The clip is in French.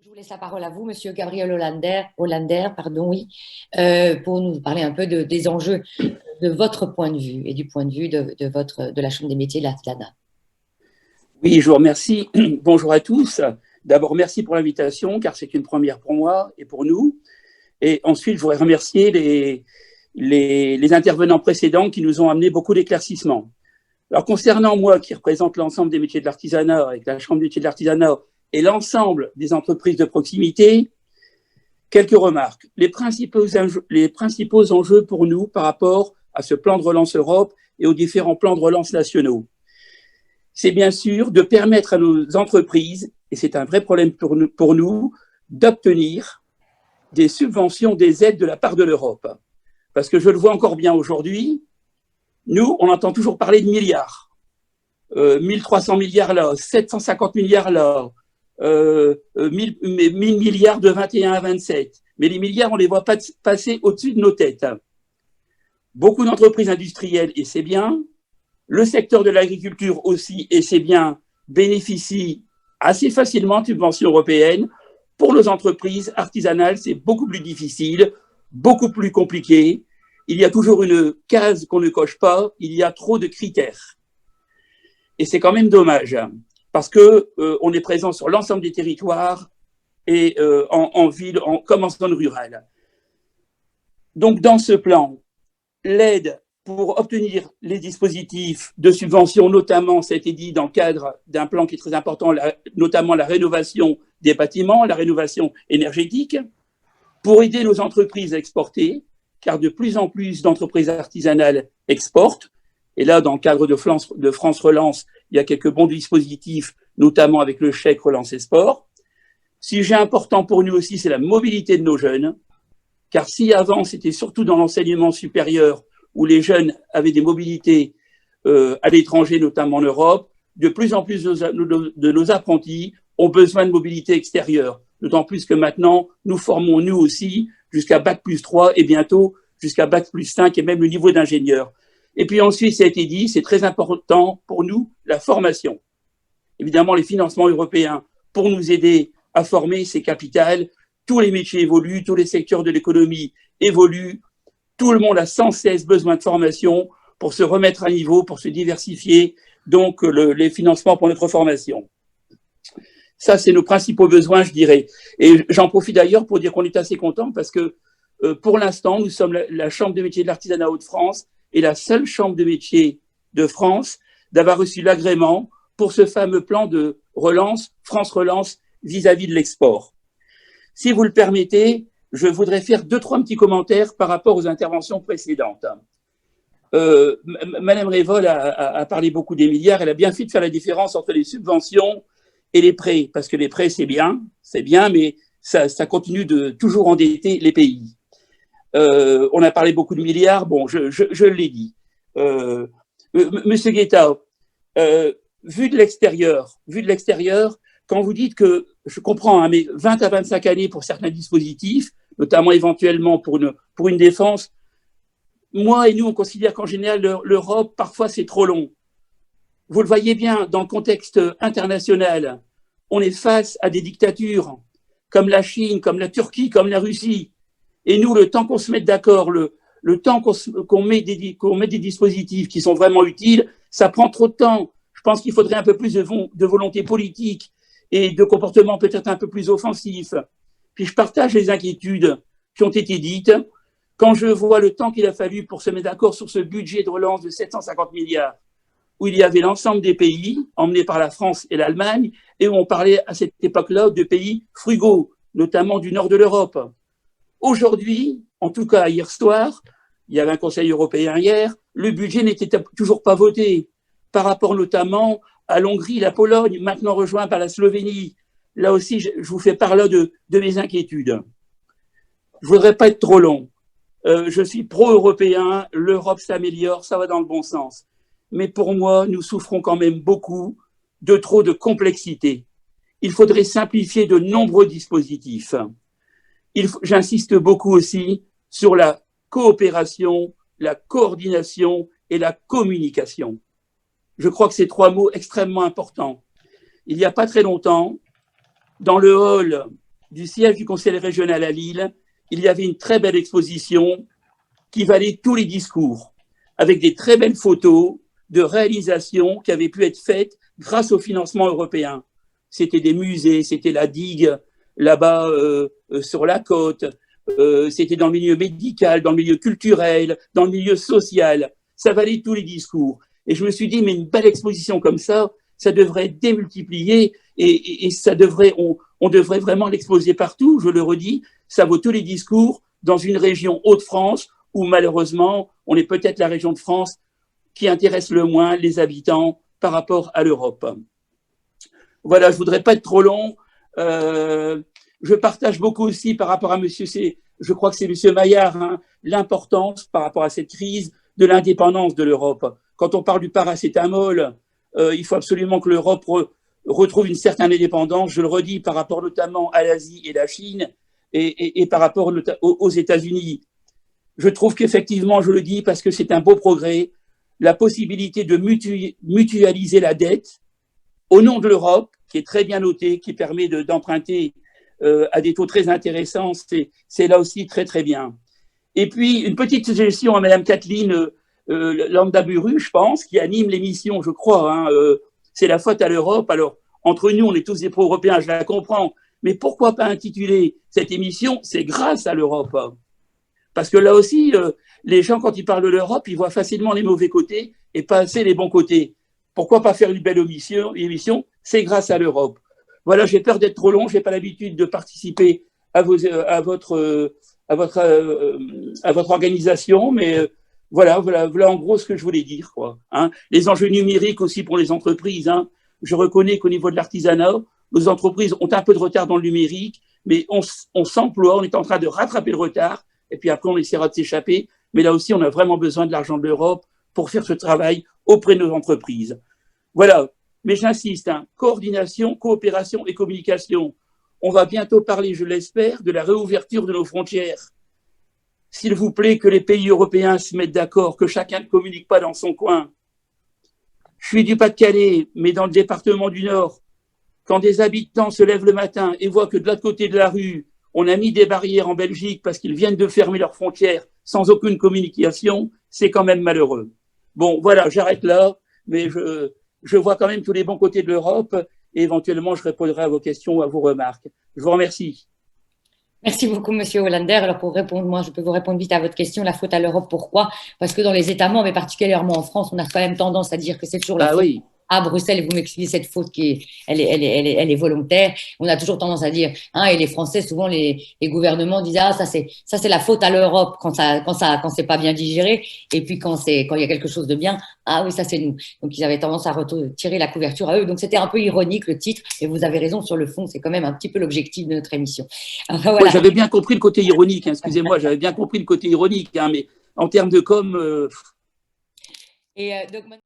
vous laisse la parole à vous, Monsieur Gabriel Hollander, pardon, oui, pour nous parler un peu des enjeux de votre point de vue et du point de vue de la Chambre des métiers de l'artisanat. Oui, je vous remercie. Bonjour à tous. D'abord, merci pour l'invitation, car c'est une première pour moi et pour nous. Et ensuite, je voudrais remercier les intervenants précédents qui nous ont amené beaucoup d'éclaircissements. Alors, concernant moi, qui représente l'ensemble des métiers de l'artisanat, avec la Chambre des métiers de l'artisanat et l'ensemble des entreprises de proximité, quelques remarques. Les principaux enjeux pour nous par rapport à ce plan de relance Europe et aux différents plans de relance nationaux, c'est bien sûr de permettre à nos entreprises, et c'est un vrai problème pour nous, d'obtenir des subventions, des aides de la part de l'Europe. Parce que je le vois encore bien aujourd'hui, nous, on entend toujours parler de milliards. 1300 milliards là, 750 milliards là, 1000 milliards de 21 à 27. Mais les milliards, on ne les voit pas passer au-dessus de nos têtes. Beaucoup d'entreprises industrielles, et c'est bien, le secteur de l'agriculture aussi, et c'est bien, bénéficie assez facilement de subventions européennes. Pour nos entreprises artisanales, c'est beaucoup plus difficile, beaucoup plus compliqué. Il y a toujours une case qu'on ne coche pas, il y a trop de critères. Et c'est quand même dommage, parce qu'on est présent sur l'ensemble des territoires, et en ville, comme en zone rurale. Donc, dans ce plan, l'aide pour obtenir les dispositifs de subvention, notamment, ça a été dit, dans le cadre d'un plan qui est très important, notamment la rénovation des bâtiments, la rénovation énergétique, pour aider nos entreprises à exporter, car de plus en plus d'entreprises artisanales exportent. Et là, dans le cadre de France Relance, il y a quelques bons dispositifs, notamment avec le chèque Relance Export. Sujet important pour nous aussi, c'est la mobilité de nos jeunes, car si avant, c'était surtout dans l'enseignement supérieur où les jeunes avaient des mobilités à l'étranger, notamment en Europe, de plus en plus de nos apprentis ont besoin de mobilité extérieure. D'autant plus que maintenant, nous formons nous aussi jusqu'à Bac+3 et bientôt jusqu'à Bac+5 et même le niveau d'ingénieur. Et puis ensuite, ça a été dit, c'est très important pour nous, la formation. Évidemment, les financements européens pour nous aider à former, c'est capital. Tous les métiers évoluent, tous les secteurs de l'économie évoluent. Tout le monde a sans cesse besoin de formation pour se remettre à niveau, pour se diversifier, donc les financements pour notre formation. Ça, c'est nos principaux besoins, je dirais. Et j'en profite d'ailleurs pour dire qu'on est assez content parce que pour l'instant, nous sommes la Chambre des métiers de l'artisanat Hauts-de-France et la seule chambre de métiers de France d'avoir reçu l'agrément pour ce fameux plan de relance, France Relance, vis-à-vis de l'export. Si vous le permettez, je voudrais faire 2-3 petits commentaires par rapport aux interventions précédentes. Madame Révol a parlé beaucoup des milliards. Elle a bien fait de faire la différence entre les subventions et les prêts, parce que les prêts, c'est bien, mais ça continue de toujours endetter les pays. On a parlé beaucoup de milliards. Bon, je l'ai dit. Monsieur Guetta, vu de l'extérieur, quand vous dites que, je comprends, hein, mais 20 à 25 années pour certains dispositifs, notamment éventuellement pour une défense, moi et nous, on considère qu'en général, l'Europe, parfois, c'est trop long. Vous le voyez bien, dans le contexte international, on est face à des dictatures comme la Chine, comme la Turquie, comme la Russie. Et nous, le temps qu'on se mette d'accord, le temps qu'on met des dispositifs qui sont vraiment utiles, ça prend trop de temps. Je pense qu'il faudrait un peu plus de volonté politique et de comportement peut-être un peu plus offensif. Puis je partage les inquiétudes qui ont été dites quand je vois le temps qu'il a fallu pour se mettre d'accord sur ce budget de relance de 750 milliards, où il y avait l'ensemble des pays, emmenés par la France et l'Allemagne, et où on parlait à cette époque-là de pays frugaux, notamment du nord de l'Europe. Aujourd'hui, en tout cas hier soir, il y avait un Conseil européen hier, le budget n'était toujours pas voté, par rapport notamment à l'Hongrie, la Pologne, maintenant rejoint par la Slovénie. Là aussi, je vous fais part là de mes inquiétudes. Je ne voudrais pas être trop long. Je suis pro-européen, l'Europe s'améliore, ça va dans le bon sens. Mais pour moi, nous souffrons quand même beaucoup de trop de complexité. Il faudrait simplifier de nombreux dispositifs. J'insiste beaucoup aussi sur la coopération, la coordination et la communication. Je crois que c'est 3 mots extrêmement importants. Il n'y a pas très longtemps, dans le hall du siège du conseil régional à Lille, il y avait une très belle exposition qui valait tous les discours, avec des très belles photos de réalisations qui avaient pu être faites grâce au financement européen. C'était des musées, c'était la digue là-bas sur la côte, c'était dans le milieu médical, dans le milieu culturel, dans le milieu social. Ça valait tous les discours. Et je me suis dit, mais une belle exposition comme ça devrait être démultiplié et ça devrait, on devrait vraiment l'exposer partout. Je le redis, ça vaut tous les discours dans une région Hauts-de-France où malheureusement, on est peut-être la région de France qui intéresse le moins les habitants par rapport à l'Europe. Voilà, je voudrais pas être trop long. Je partage beaucoup aussi par rapport à monsieur, je crois que c'est monsieur Maillard, hein, l'importance par rapport à cette crise de l'indépendance de l'Europe. Quand on parle du paracétamol, il faut absolument que l'Europe retrouve une certaine indépendance, je le redis, par rapport notamment à l'Asie et la Chine et par rapport aux États-Unis. Je trouve qu'effectivement, je le dis parce que c'est un beau progrès, la possibilité de mutualiser la dette au nom de l'Europe, qui est très bien notée, qui permet d'emprunter à des taux très intéressants, c'est là aussi très très bien. Et puis, une petite suggestion à Madame Kathleen Landaburu, je pense, qui anime l'émission, je crois, hein, c'est la faute à l'Europe. Alors, entre nous, on est tous des pro-européens, je la comprends, mais pourquoi pas intituler cette émission « C'est grâce à l'Europe » ? Parce que là aussi, les gens, quand ils parlent de l'Europe, ils voient facilement les mauvais côtés et pas assez les bons côtés. Pourquoi pas faire une belle émission ? C'est grâce à l'Europe. Voilà, j'ai peur d'être trop long, je n'ai pas l'habitude de participer à votre organisation, mais voilà en gros ce que je voulais dire, quoi, hein. Les enjeux numériques aussi pour les entreprises, hein. Je reconnais qu'au niveau de l'artisanat, nos entreprises ont un peu de retard dans le numérique, mais on s'emploie, on est en train de rattraper le retard, et puis après on essaiera de s'échapper. Mais là aussi, on a vraiment besoin de l'argent de l'Europe pour faire ce travail auprès de nos entreprises. Voilà, mais j'insiste, hein, coordination, coopération et communication. On va bientôt parler, je l'espère, de la réouverture de nos frontières. S'il vous plaît, que les pays européens se mettent d'accord, que chacun ne communique pas dans son coin. Je suis du Pas-de-Calais, mais dans le département du Nord, quand des habitants se lèvent le matin et voient que de l'autre côté de la rue, on a mis des barrières en Belgique parce qu'ils viennent de fermer leurs frontières sans aucune communication, c'est quand même malheureux. Bon, voilà, j'arrête là, mais je vois quand même tous les bons côtés de l'Europe et éventuellement je répondrai à vos questions ou à vos remarques. Je vous remercie. Merci beaucoup, Monsieur Hollander. Alors, pour répondre, moi, je peux vous répondre vite à votre question. La faute à l'Europe, pourquoi? Parce que dans les États membres, et particulièrement en France, on a quand même tendance à dire que c'est toujours la faute Oui. à Bruxelles, et vous m'excusez cette faute elle est volontaire. On a toujours tendance à dire, hein, et les Français, souvent, les gouvernements disent, ah, ça c'est la faute à l'Europe quand c'est pas bien digéré. Et puis, quand il y a quelque chose de bien, ah oui, ça c'est nous. Donc, ils avaient tendance à retirer la couverture à eux. Donc, c'était un peu ironique, le titre. Et vous avez raison sur le fond. C'est quand même un petit peu l'objectif de notre émission. Enfin, voilà. Ouais, j'avais bien compris le côté ironique, hein, excusez-moi, j'avais bien compris le côté ironique, hein, mais en termes de com. Et donc,